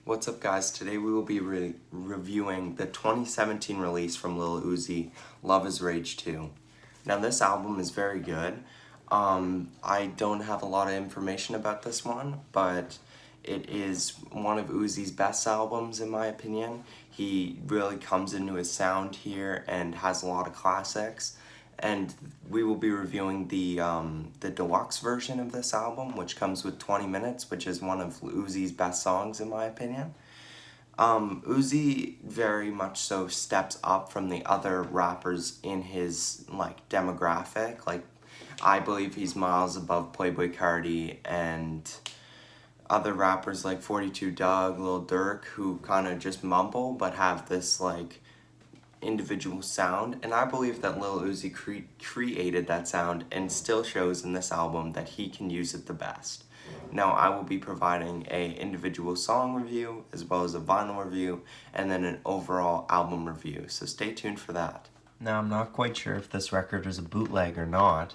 What's up, guys? Today we will be reviewing the 2017 release from Lil Uzi, Love is Rage 2. Now, this album is very good. I don't have a lot of information about this one, but it is one of Uzi's best albums in my opinion. He really comes into his sound here and has a lot of classics. And we will be reviewing the deluxe version of this album, which comes with 20 minutes, which is one of Uzi's best songs in my opinion. Uzi very much so steps up from the other rappers in his demographic. I believe he's miles above Playboi Carti and other rappers like 42 Dugg, Lil Durk, who kind of just mumble but have this individual sound. And I believe that Lil Uzi created that sound and still shows in this album that he can use it the best. Now, I will be providing a individual song review as well as a vinyl review and then an overall album review, so stay tuned for that. Now, I'm not quite sure if this record is a bootleg or not,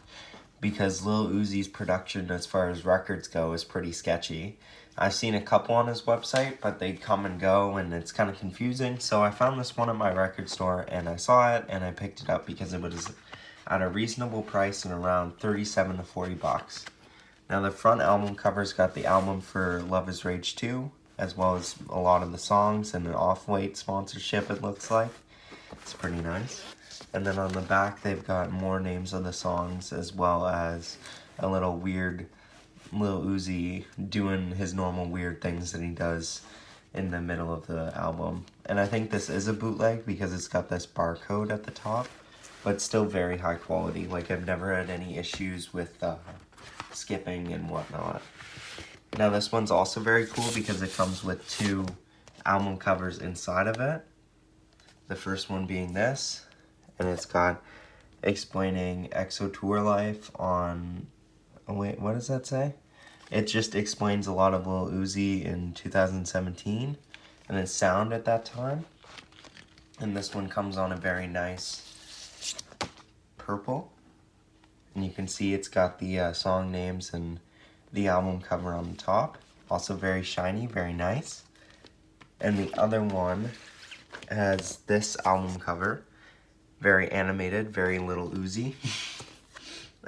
because Lil Uzi's production as far as records go is pretty sketchy. I've seen a couple on his website, but they come and go and it's kind of confusing, so I found this one at my record store and I saw it and I picked it up because it was at a reasonable price and around 37 to 40 bucks. Now, the front album cover's got the album for Love is Rage 2, as well as a lot of the songs and an Off-White sponsorship, it looks like. It's pretty nice. And then on the back, they've got more names of the songs, as well as a little weird Lil Uzi doing his normal weird things that he does in the middle of the album. And I think this is a bootleg because it's got this barcode at the top, but still very high quality. Like, I've never had any issues with skipping and whatnot. Now, this one's also very cool because it comes with two album covers inside of it. The first one being this, and it's got explaining EXO tour life on, oh wait, what does that say? It just explains a lot of Lil Uzi in 2017 and his sound at that time. And this one comes on a very nice purple. And you can see it's got the song names and the album cover on the top. Also very shiny, very nice. And the other one has this album cover. Very animated, very Lil Uzi.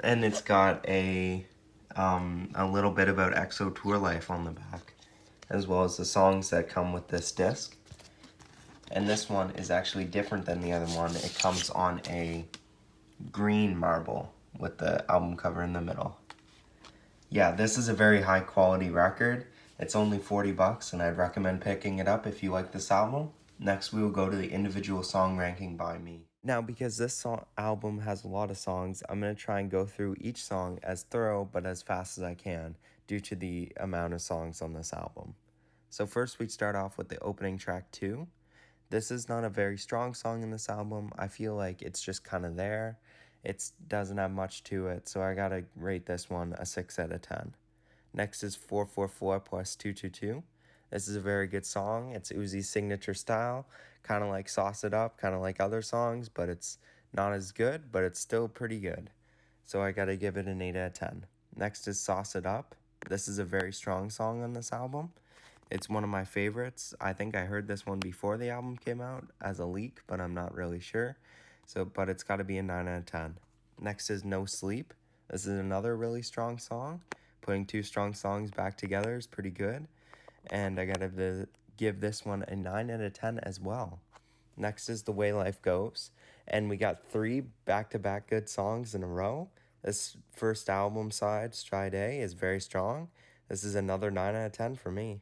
And it's got a little bit about EXO tour life on the back, as well as the songs that come with this disc. And this one is actually different than the other one. It comes on a green marble with the album cover in the middle. Yeah, this is a very high quality record. It's only 40 bucks and I'd recommend picking it up if you like this album. Next, we will go to the individual song ranking by me. Now, because this album has a lot of songs, I'm going to try and go through each song as thorough but as fast as I can due to the amount of songs on this album. So first, we start off with the opening track 2. This is not a very strong song in this album. I feel like it's just kind of there. It doesn't have much to it, so I gotta rate this one a 6 out of 10. Next is 444 plus 222. This is a very good song. It's Uzi's signature style, kind of like Sauce It Up, kind of like other songs, but it's not as good, but it's still pretty good. So I gotta give it an 8 out of 10. Next is Sauce It Up. This is a very strong song on this album. It's one of my favorites. I think I heard this one before the album came out as a leak, but I'm not really sure. But it's got to be a 9 out of 10. Next is No Sleep. This is another really strong song. Putting two strong songs back together is pretty good. And I got to give this one a 9 out of 10 as well. Next is The Way Life Goes. And we got 3 back-to-back good songs in a row. This first album side, Stride A, is very strong. This is another 9 out of 10 for me.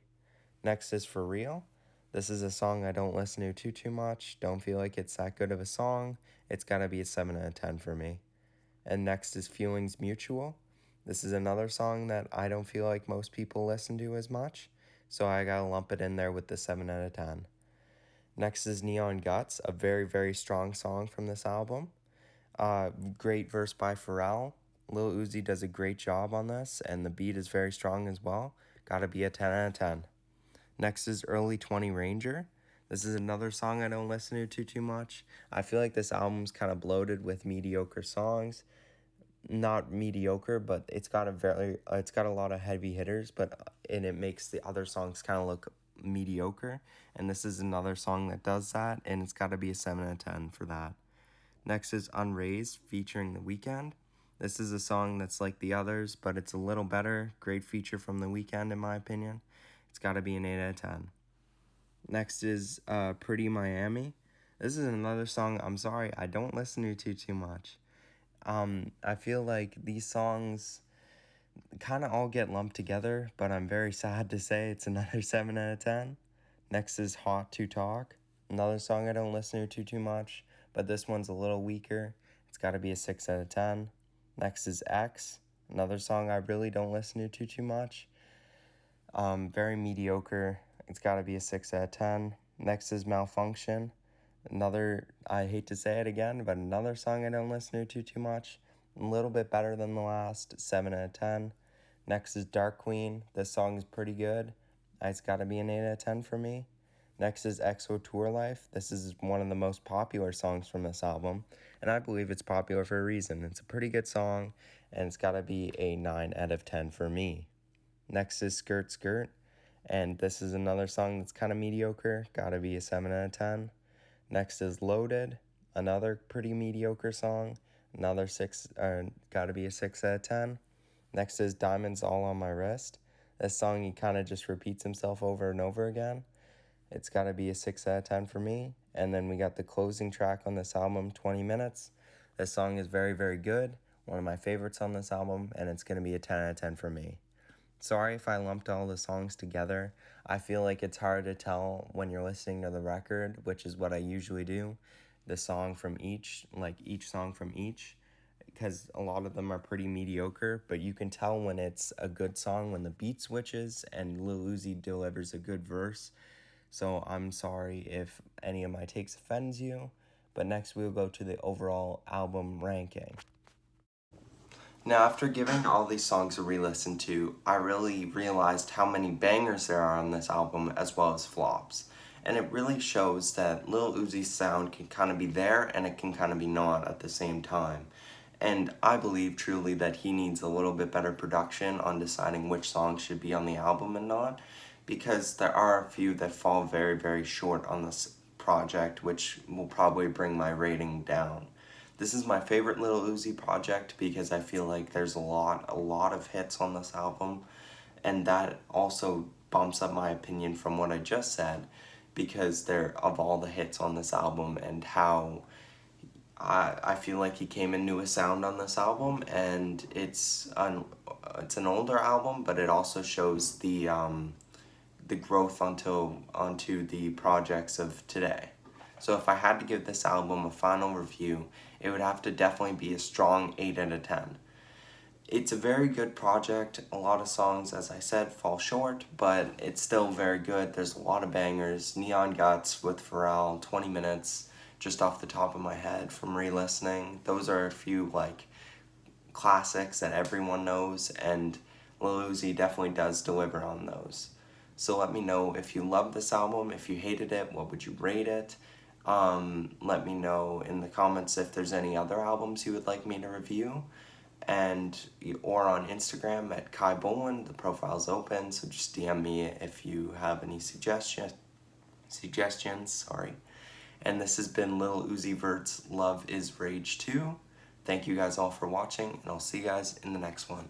Next is For Real. This is a song I don't listen to too much. Don't feel like it's that good of a song. It's got to be a 7 out of 10 for me. And next is Feelings Mutual. This is another song that I don't feel like most people listen to as much. So I got to lump it in there with the 7 out of 10. Next is Neon Guts, a very, very strong song from this album. Great verse by Pharrell. Lil Uzi does a great job on this, and the beat is very strong as well. Got to be a 10 out of 10. Next is Early 20 Ranger. This is another song I don't listen to too much. I feel like this album's kind of bloated with mediocre songs. Not mediocre, but it's got a lot of heavy hitters, and it makes the other songs kind of look mediocre, and this is another song that does that, and it's got to be a 7 out of 10 for that. Next is Unraised featuring The Weeknd. This is a song that's like the others, but it's a little better. Great feature from The Weeknd, in my opinion. It's got to be an 8 out of 10. Next is Pretty Miami. This is another song, I'm sorry, I don't listen to too much. I feel like these songs kind of all get lumped together, but I'm very sad to say it's another 7 out of 10. Next is Hot to Talk. Another song I don't listen to too much, but this one's a little weaker. It's got to be a 6 out of 10. Next is X. Another song I really don't listen to too much. Very mediocre. It's got to be a 6 out of 10. Next is Malfunction. Another, I hate to say it again, but another song I don't listen to too much. A little bit better than the last, 7 out of 10. Next is Dark Queen. This song is pretty good. It's got to be an 8 out of 10 for me. Next is EXO Tour Life. This is one of the most popular songs from this album, and I believe it's popular for a reason. It's a pretty good song, and it's got to be a 9 out of 10 for me. Next is Skirt Skirt, and this is another song that's kind of mediocre. Got to be a 7 out of 10. Next is Loaded, another pretty mediocre song. Another got to be a 6 out of 10. Next is Diamonds All on My Wrist. This song, he kind of just repeats himself over and over again. It's got to be a 6 out of 10 for me. And then we got the closing track on this album, 20 Minutes. This song is very, very good. One of my favorites on this album, and it's going to be a 10 out of 10 for me. Sorry if I lumped all the songs together. I feel like it's hard to tell when you're listening to the record, which is what I usually do, the song from each, like each song from each, because a lot of them are pretty mediocre, but you can tell when it's a good song when the beat switches and Lil Uzi delivers a good verse. So I'm sorry if any of my takes offends you, but next we'll go to the overall album ranking. Now, after giving all these songs a re-listen to, I really realized how many bangers there are on this album as well as flops. And it really shows that Lil Uzi's sound can kind of be there and it can kind of be not at the same time. And I believe truly that he needs a little bit better production on deciding which songs should be on the album and not, because there are a few that fall very, very short on this project, which will probably bring my rating down. This is my favorite Lil Uzi project because I feel like there's a lot of hits on this album, and that also bumps up my opinion from what I just said, because of all the hits on this album and how I feel like he came into a sound on this album, and it's an older album, but it also shows the growth onto the projects of today. So if I had to give this album a final review, it would have to definitely be a strong 8 out of 10. It's a very good project. A lot of songs, as I said, fall short, but it's still very good. There's a lot of bangers. Neon Guts with Pharrell, 20 Minutes, just off the top of my head from re-listening. Those are a few, like, classics that everyone knows, and Lil Uzi definitely does deliver on those. So let me know if you loved this album. If you hated it, what would you rate it? Let me know in the comments if there's any other albums you would like me to review, or on Instagram at Kai Bolin. The profile's open, so just DM me if you have any suggestions. And this has been Lil Uzi Vert's Love Is Rage 2. Thank you guys all for watching, and I'll see you guys in the next one.